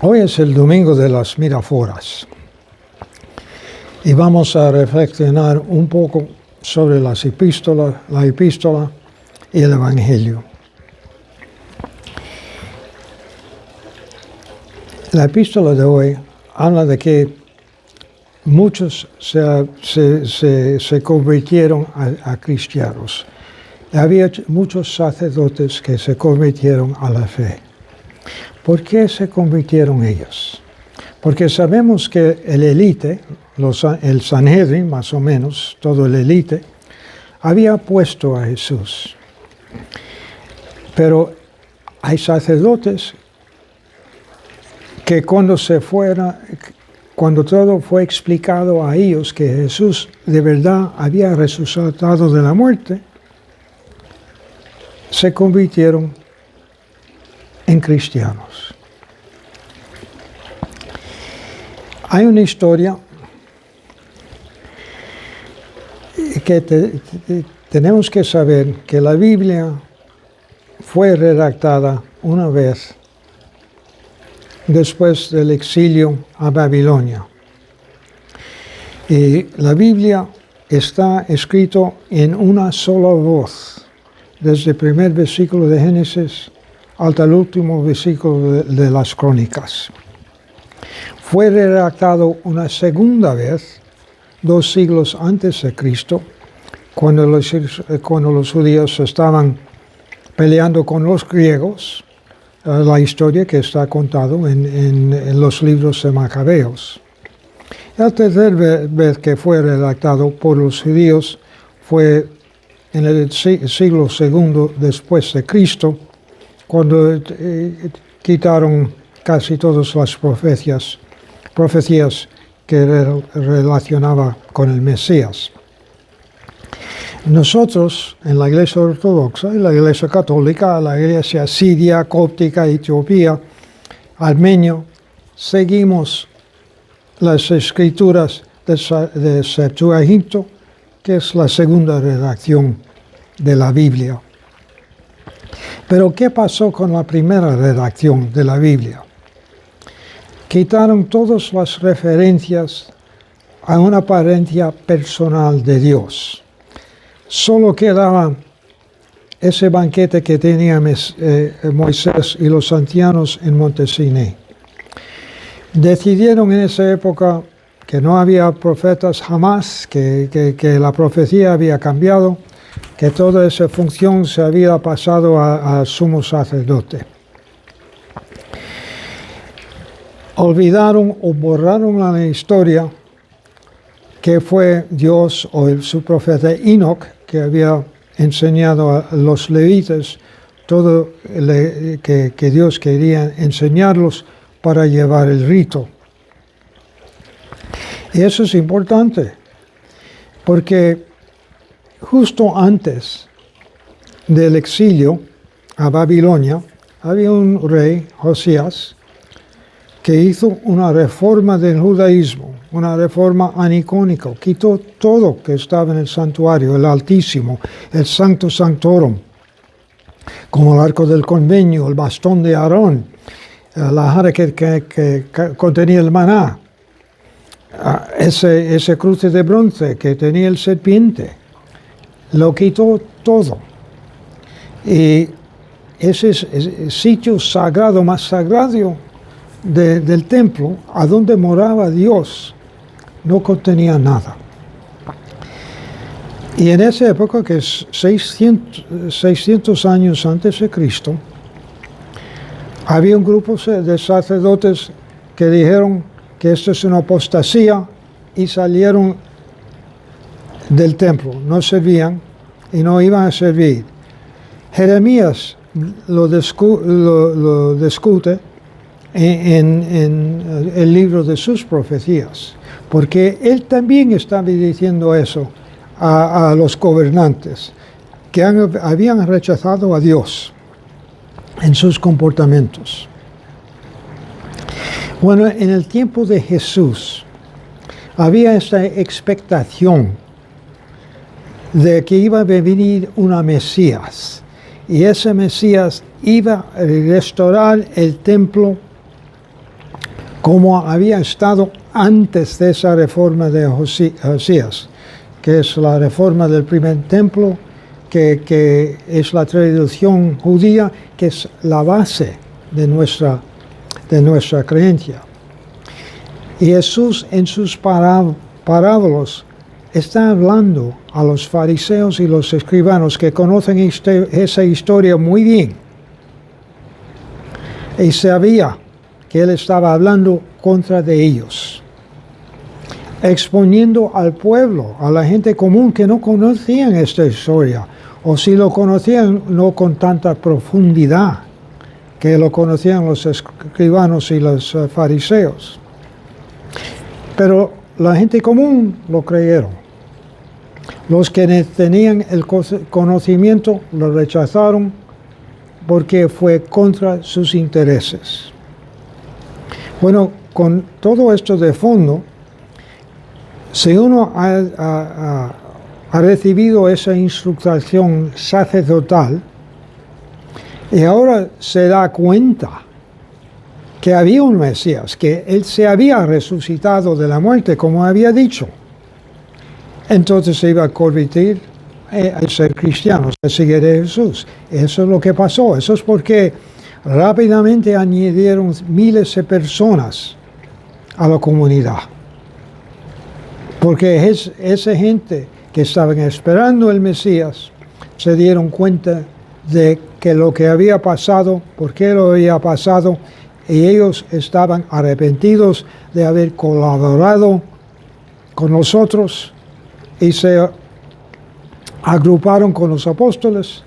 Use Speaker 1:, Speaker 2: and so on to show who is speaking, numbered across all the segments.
Speaker 1: Hoy es el domingo de las Miraforas y vamos a reflexionar un poco sobre la epístola y el Evangelio. La epístola de hoy habla de que muchos se convirtieron a cristianos. Había muchos sacerdotes que se convirtieron a la fe. ¿Por qué se convirtieron ellos? Porque sabemos que el élite, el Sanhedrin más o menos, todo el élite, había puesto a Jesús. Pero hay sacerdotes que cuando todo fue explicado a ellos que Jesús de verdad había resucitado de la muerte, se convirtieron en cristianos. Hay una historia que tenemos que saber que la Biblia fue redactada una vez después del exilio a Babilonia. Y la Biblia está escrito en una sola voz, desde el primer versículo de Génesis hasta el último versículo de las Crónicas. Fue redactado una segunda vez, 2 siglos antes de Cristo, cuando los judíos estaban peleando con los griegos, la historia que está contado en los libros de Macabeos. La tercera vez que fue redactado por los judíos fue en el siglo II después de Cristo, cuando quitaron casi todas las profecías que relacionaba con el Mesías. Nosotros, en la Iglesia Ortodoxa, en la Iglesia Católica, la Iglesia Siria, Cóptica, Etiopía, Armenio, seguimos las escrituras de Septuaginta, que es la segunda redacción de la Biblia. Pero ¿qué pasó con la primera redacción de la Biblia? Quitaron todas las referencias a una apariencia personal de Dios. Solo quedaba ese banquete que tenía Moisés y los ancianos en Monte Sinaí. Decidieron en esa época que no había profetas jamás, que la profecía había cambiado, que toda esa función se había pasado al sumo sacerdote. Olvidaron o borraron la historia que fue Dios o su profeta Enoch, que había enseñado a los levitas todo que Dios quería enseñarlos para llevar el rito. Y eso es importante, porque justo antes del exilio a Babilonia, había un rey, Josías, que hizo una reforma del judaísmo, una reforma anicónica, quitó todo que estaba en el santuario, el Altísimo, el Sancto Sanctorum, como el arco del convenio, el bastón de Aarón, la jarra que contenía el maná, ese cruce de bronce que tenía el serpiente, lo quitó todo. Y ese sitio sagrado, más sagrado del templo, a donde moraba Dios, no contenía nada. Y en esa época, que es 600 años antes de Cristo, había un grupo de sacerdotes que dijeron que esto es una apostasía y salieron del templo, no servían y no iban a servir. Jeremías lo discute en el libro de sus profecías, porque él también estaba diciendo eso a los gobernantes, que habían rechazado a Dios en sus comportamientos. Bueno, en el tiempo de Jesús había esta expectación de que iba a venir una Mesías, y ese Mesías iba a restaurar el templo como había estado antes de esa reforma de Josías, que es la reforma del primer templo, que es la tradición judía, que es la base de nuestra creencia. Y Jesús en sus parábolas está hablando a los fariseos y los escribanos que conocen esa historia muy bien. Y sabía que él estaba hablando contra de ellos, exponiendo al pueblo, a la gente común que no conocían esta historia, o si lo conocían no con tanta profundidad que lo conocían los escribanos y los fariseos. Pero la gente común lo creyeron. Los que tenían el conocimiento lo rechazaron porque fue contra sus intereses. Bueno, con todo esto de fondo, si uno ha recibido esa instrucción sacerdotal y ahora se da cuenta que había un Mesías, que él se había resucitado de la muerte, como había dicho, entonces se iba a convertir a ser cristiano, a seguir a Jesús. Eso es lo que pasó. Eso es porque rápidamente añadieron miles de personas a la comunidad. Porque esa gente que estaban esperando el Mesías se dieron cuenta de que lo que había pasado, por qué lo había pasado, y ellos estaban arrepentidos de haber colaborado con nosotros y se agruparon con los apóstoles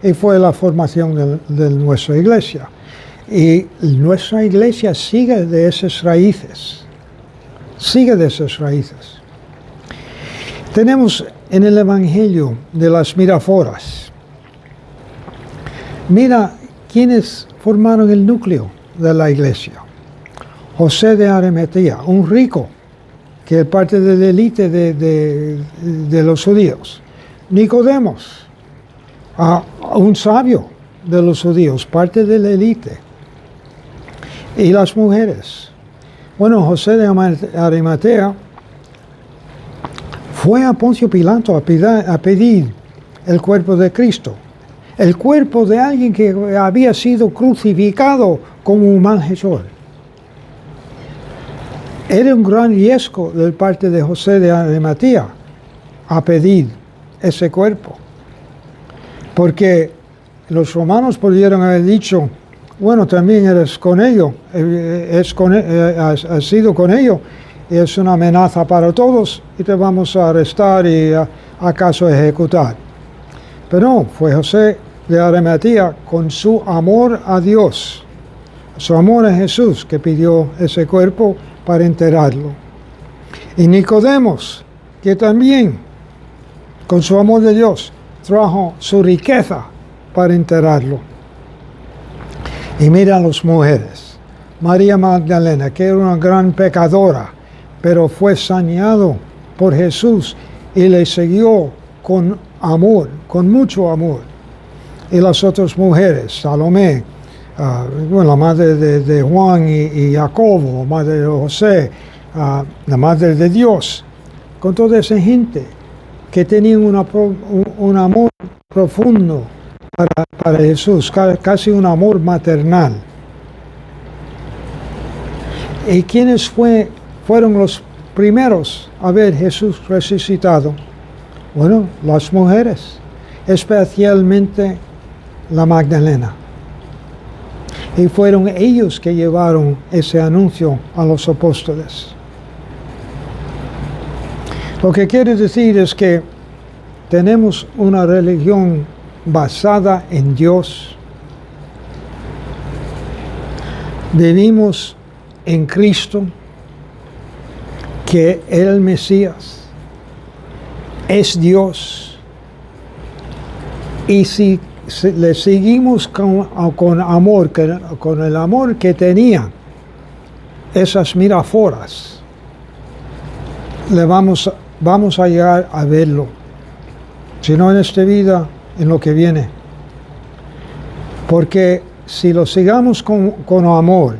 Speaker 1: y fue la formación de nuestra iglesia. Y nuestra iglesia sigue de esas raíces, Tenemos en el Evangelio de las Miraforas, mira quiénes formaron el núcleo de la iglesia. José de Arimatea, un rico, que es parte de la élite de los judíos. Nicodemos, un sabio de los judíos, parte de la élite. Y las mujeres. Bueno, José de Arimatea fue a Poncio Pilato a pedir el cuerpo de Cristo, el cuerpo de alguien que había sido crucificado como un malhechor. Era un gran riesgo de parte de José de Arimatea a pedir ese cuerpo, porque los romanos pudieron haber dicho, bueno, también eres con ellos, has sido con ellos, y es una amenaza para todos, y te vamos a arrestar y acaso ejecutar. Pero no, fue José de Arimatea con su amor a Dios, su amor a Jesús, que pidió ese cuerpo para enterrarlo. Y Nicodemos, que también, con su amor de Dios, trajo su riqueza para enterrarlo. Y mira a las mujeres. María Magdalena, que era una gran pecadora, pero fue saneado por Jesús y le siguió con amor, con mucho amor. Y las otras mujeres, Salomé, la madre de Juan y Jacobo, madre de José, la madre de Dios, con toda esa gente que tenían un amor profundo para Jesús, casi un amor maternal. ¿Y quiénes fueron los primeros a ver Jesús resucitado? Bueno, las mujeres, especialmente la Magdalena. Y fueron ellos que llevaron ese anuncio a los apóstoles. Lo que quiere decir es que tenemos una religión basada en Dios. Vivimos en Cristo, que el Mesías es Dios. Y si le seguimos con amor, con el amor que tenían esas miraforas, vamos a llegar a verlo, si no en esta vida, en lo que viene. Porque si lo sigamos con amor,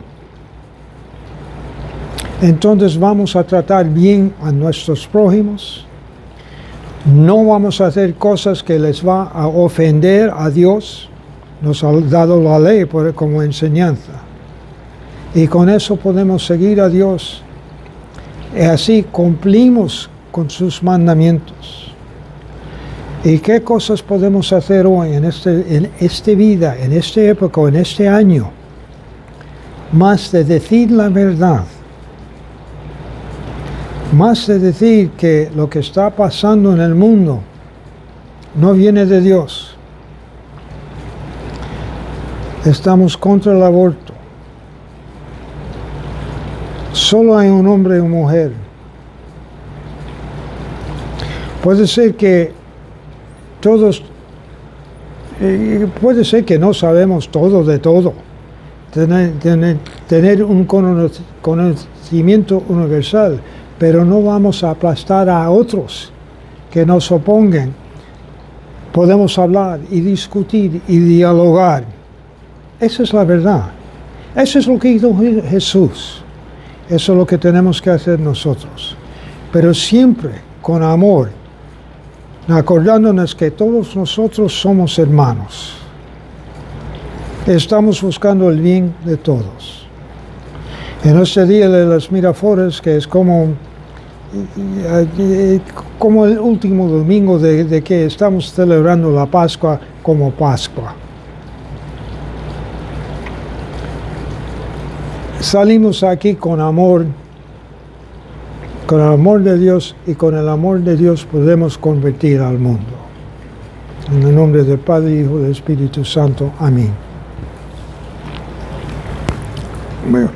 Speaker 1: entonces vamos a tratar bien a nuestros prójimos. No vamos a hacer cosas que les va a ofender a Dios. Nos ha dado la ley como enseñanza. Y con eso podemos seguir a Dios. Y así cumplimos con sus mandamientos. ¿Y qué cosas podemos hacer hoy en esta vida, en esta época, en este año? Más de decir la verdad. Más de decir que lo que está pasando en el mundo no viene de Dios. Estamos contra el aborto. Solo hay un hombre y una mujer. Puede ser que todos, puede ser que no sabemos todo de todo. Tener un conocimiento universal, pero no vamos a aplastar a otros que nos opongan. Podemos hablar y discutir y dialogar. Esa es la verdad. Eso es lo que hizo Jesús. Eso es lo que tenemos que hacer nosotros. Pero siempre con amor, acordándonos que todos nosotros somos hermanos. Estamos buscando el bien de todos. En este día de las Miraflores, que es como el último domingo de que estamos celebrando la Pascua como Pascua. Salimos aquí con el amor de Dios, y con el amor de Dios podemos convertir al mundo. En el nombre del Padre, Hijo y del Espíritu Santo. Amén.